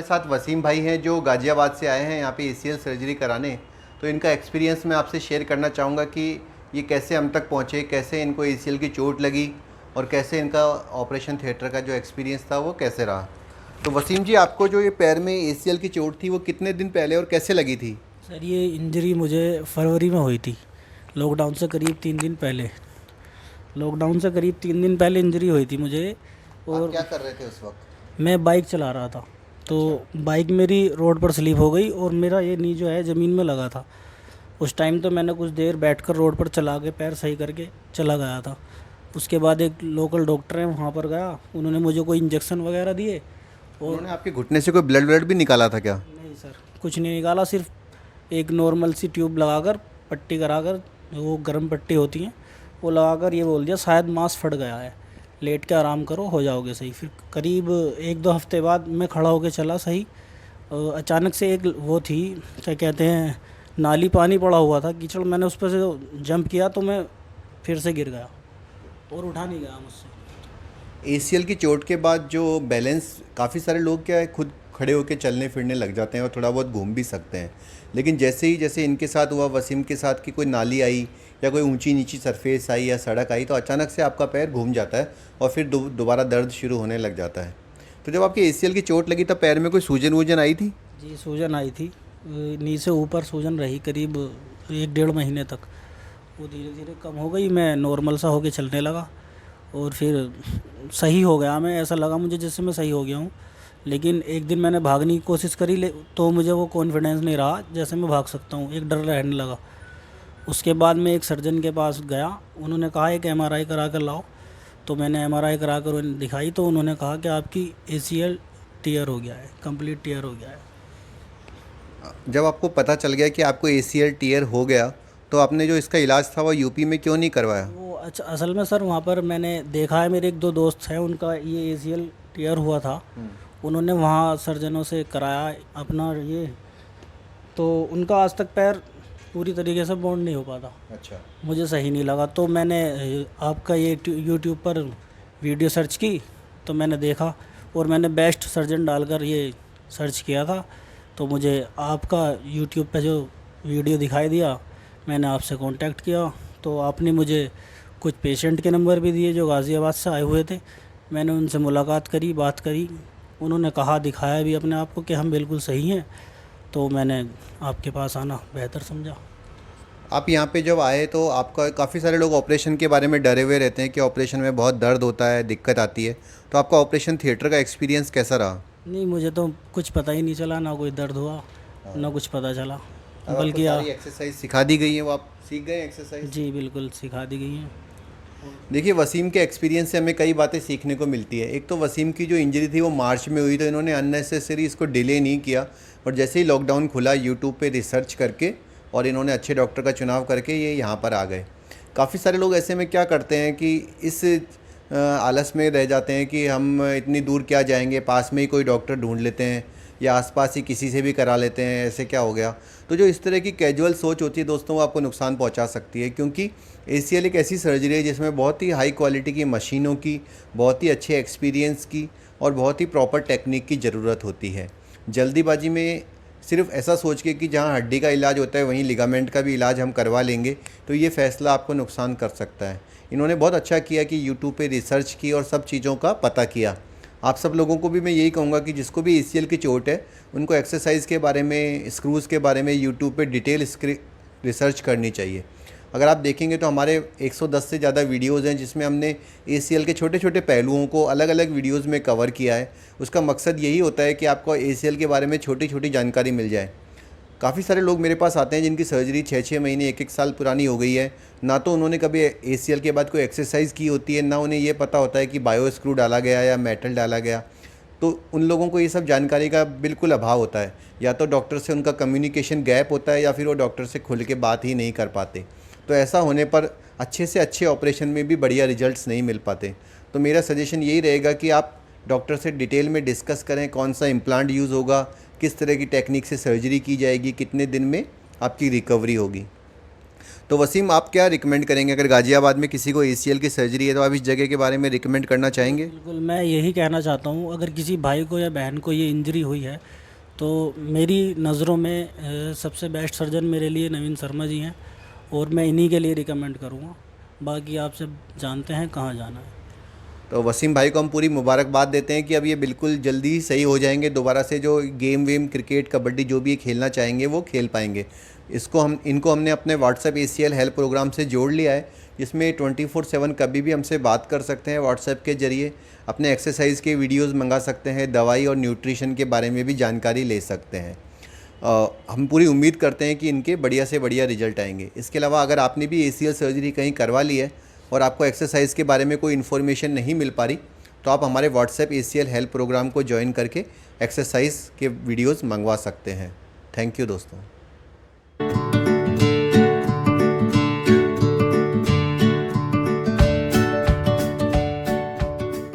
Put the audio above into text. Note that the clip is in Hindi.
साथ वसीम भाई हैं जो गाज़ियाबाद से आए हैं यहाँ पे एसीएल सर्जरी कराने। तो इनका एक्सपीरियंस मैं आपसे शेयर करना चाहूँगा कि ये कैसे हम तक पहुँचे, कैसे इनको एसीएल की चोट लगी और कैसे इनका ऑपरेशन थिएटर का जो एक्सपीरियंस था वो कैसे रहा। तो वसीम जी, आपको जो ये पैर में एसीएल की चोट थी वो कितने दिन पहले और कैसे लगी थी? सर ये इंजरी मुझे फरवरी में हुई थी। लॉकडाउन से करीब 3 दिन पहले इंजरी हुई थी मुझे। आप और क्या कर रहे थे उस वक्त? मैं बाइक चला रहा था, तो बाइक मेरी रोड पर स्लिप हो गई और मेरा ये नी जो है ज़मीन में लगा था। उस टाइम तो मैंने कुछ देर बैठकर रोड पर चला के पैर सही करके चला गया था। उसके बाद एक लोकल डॉक्टर है वहाँ पर गया, उन्होंने मुझे कोई इंजेक्शन वगैरह दिए। और उन्होंने आपके घुटने से कोई ब्लड व्लड भी निकाला था क्या? नहीं सर, कुछ नहीं निकाला, सिर्फ एक नॉर्मल सी ट्यूब लगाकर पट्टी कराकर, वो गर्म पट्टी होती है वो लगाकर ये बोल दिया शायद मांस फट गया है, लेट के आराम करो हो जाओगे सही। फिर करीब 1-2 हफ्ते बाद मैं खड़ा होकर चला सही। अचानक से एक वो थी, क्या कहते हैं, नाली, पानी पड़ा हुआ था कीचड़, मैंने उस पर से जंप किया तो मैं फिर से गिर गया और उठा नहीं गया मुझसे। एसीएल की चोट के बाद जो बैलेंस, काफ़ी सारे लोग क्या है खुद खड़े होकर चलने फिरने लग जाते हैं और थोड़ा बहुत घूम भी सकते हैं, लेकिन जैसे इनके साथ हुआ, वसीम के साथ, कि कोई नाली आई या कोई ऊंची नीची सरफेस आई या सड़क आई तो अचानक से आपका पैर घूम जाता है और फिर दोबारा दर्द शुरू होने लग जाता है। तो जब आपकी एसीएल की चोट लगी तब पैर में कोई सूजन वूजन आई थी? जी सूजन आई थी, नी से ऊपर सूजन रही करीब 1-1.5 महीने तक। वो धीरे धीरे कम हो गई, मैं नॉर्मल सा होके चलने लगा और फिर सही हो गया। मैं ऐसा लगा मुझे जैसे मैं सही हो गया हूँ। लेकिन एक दिन मैंने भागने की कोशिश करी, तो मुझे वो कॉन्फिडेंस नहीं रहा जैसे मैं भाग सकता हूँ, एक डर रहने लगा। उसके बाद मैं एक सर्जन के पास गया, उन्होंने कहा एक एमआरआई करा कर लाओ। तो मैंने एमआरआई करा कर उन्हें दिखाई तो उन्होंने कहा कि आपकी एसीएल टीयर हो गया है, कंप्लीट टीयर हो गया है। जब आपको पता चल गया कि आपको एसीएल टीयर हो गया तो आपने जो इसका इलाज था वो यूपी में क्यों नहीं करवाया? वो अच्छा, असल में सर वहाँ पर मैंने देखा है, मेरे 1-2 दोस्त हैं उनका ये एसीएल टीयर हुआ था, उन्होंने वहाँ सर्जनों से कराया अपना ये, तो उनका आज तक पैर पूरी तरीके से बॉन्ड नहीं हो पाता। अच्छा। मुझे सही नहीं लगा तो मैंने आपका ये यूट्यूब पर वीडियो सर्च की, तो मैंने देखा और मैंने बेस्ट सर्जन डालकर ये सर्च किया था, तो मुझे आपका यूट्यूब पे जो वीडियो दिखाई दिया, मैंने आपसे कांटेक्ट किया। तो आपने मुझे कुछ पेशेंट के नंबर भी दिए जो गाज़ियाबाद से आए हुए थे, मैंने उनसे मुलाकात करी, बात करी, उन्होंने कहा, दिखाया भी अपने आप को कि हम बिल्कुल सही हैं। तो मैंने आपके पास आना बेहतर समझा। आप यहाँ पे जब आए तो आपका, काफ़ी सारे लोग ऑपरेशन के बारे में डरे हुए रहते हैं कि ऑपरेशन में बहुत दर्द होता है, दिक्कत आती है, तो आपका ऑपरेशन थिएटर का एक्सपीरियंस कैसा रहा? नहीं, मुझे तो कुछ पता ही नहीं चला, ना कोई दर्द हुआ, ना कुछ पता चला। अब आपको बल्कि सारी एक्सरसाइज सिखा दी गई है, वो आप सीख गए एक्सरसाइज? जी बिल्कुल सिखा दी गई हैं। देखिए, वसीम के एक्सपीरियंस से हमें कई बातें सीखने को मिलती है। एक तो वसीम की जो इंजरी थी वो मार्च में हुई, तो इन्होंने अननेसेसरी इसको डिले नहीं किया और जैसे ही लॉकडाउन खुला यूट्यूब पे रिसर्च करके और इन्होंने अच्छे डॉक्टर का चुनाव करके ये यहाँ पर आ गए। काफ़ी सारे लोग ऐसे में क्या करते हैं कि इस आलस में रह जाते हैं कि हम इतनी दूर क्या जाएंगे, पास में ही कोई डॉक्टर ढूंढ लेते हैं या आसपास ही किसी से भी करा लेते हैं, ऐसे क्या हो गया। तो जो इस तरह की कैजुअल सोच होती है दोस्तों, वो आपको नुकसान पहुंचा सकती है, क्योंकि एसीएल एक ऐसी सर्जरी है जिसमें बहुत ही हाई क्वालिटी की मशीनों की, बहुत ही अच्छे एक्सपीरियंस की और बहुत ही प्रॉपर टेक्निक की ज़रूरत होती है। जल्दीबाजी में सिर्फ ऐसा सोच के कि जहाँ हड्डी का इलाज होता है वहीं लिगामेंट का भी इलाज हम करवा लेंगे, तो ये फ़ैसला आपको नुकसान कर सकता है। इन्होंने बहुत अच्छा किया कि यूट्यूब पे रिसर्च की और सब चीज़ों का पता किया। आप सब लोगों को भी मैं यही कहूँगा कि जिसको भी एसीएल की चोट है उनको एक्सरसाइज के बारे में, स्क्रूज़ के बारे में यूट्यूब पे डिटेल रिसर्च करनी चाहिए। अगर आप देखेंगे तो हमारे 110 से ज़्यादा वीडियोज़ हैं जिसमें हमने एसीएल के छोटे छोटे पहलुओं को अलग अलग वीडियोज़ में कवर किया है। उसका मकसद यही होता है कि आपको एसीएल के बारे में छोटी छोटी जानकारी मिल जाए। काफ़ी सारे लोग मेरे पास आते हैं जिनकी सर्जरी 6-6 महीने, 1-1 साल पुरानी हो गई है, ना तो उन्होंने कभी एसीएल के बाद कोई एक्सरसाइज की होती है, ना उन्हें ये पता होता है कि बायो स्क्रू डाला गया या मेटल डाला गया। तो उन लोगों को ये सब जानकारी का बिल्कुल अभाव होता है, या तो डॉक्टर से उनका कम्युनिकेशन गैप होता है या फिर वो डॉक्टर से खुल के बात ही नहीं कर पाते। तो ऐसा होने पर अच्छे से अच्छे ऑपरेशन में भी बढ़िया रिजल्ट्स नहीं मिल पाते। तो मेरा सजेशन यही रहेगा कि आप डॉक्टर से डिटेल में डिस्कस करें कौन सा इम्प्लांट यूज़ होगा, किस तरह की टेक्निक से सर्जरी की जाएगी, कितने दिन में आपकी रिकवरी होगी। तो तो वसीम, आप क्या रिकमेंड करेंगे अगर गाज़ियाबाद में किसी को ACL की सर्जरी है, तो आप इस जगह के बारे में रिकमेंड करना चाहेंगे? बिल्कुल, मैं यही कहना चाहता हूँ, अगर किसी भाई को या बहन को ये इंजरी हुई है तो मेरी नज़रों में सबसे बेस्ट सर्जन मेरे लिए नवीन शर्मा जी हैं और मैं इन्हीं के लिए रिकमेंड करूँगा। बाकी आप सब जानते हैं कहाँ जाना है। तो वसीम भाई को हम पूरी मुबारकबाद देते हैं कि अब ये बिल्कुल जल्दी ही सही हो जाएंगे, दोबारा से जो गेम वेम क्रिकेट कबड्डी जो भी ये खेलना चाहेंगे वो खेल पाएंगे। इनको हमने अपने व्हाट्सएप ACL हेल्प प्रोग्राम से जोड़ लिया है, जिसमें 24/7 कभी भी हमसे बात कर सकते हैं। व्हाट्सएप के ज़रिए अपने एक्सरसाइज के वीडियोज़ मंगा सकते हैं, दवाई और न्यूट्रिशन के बारे में भी जानकारी ले सकते हैं। हम पूरी उम्मीद करते हैं कि इनके बढ़िया से बढ़िया रिजल्ट आएंगे। इसके अलावा अगर आपने भी ACL सर्जरी कहीं करवा ली है और आपको एक्सरसाइज के बारे में कोई इन्फॉर्मेशन नहीं मिल पा रही, तो आप हमारे व्हाट्सएप ACL हेल्प प्रोग्राम को ज्वाइन करके एक्सरसाइज के वीडियोस मंगवा सकते हैं। थैंक यू दोस्तों।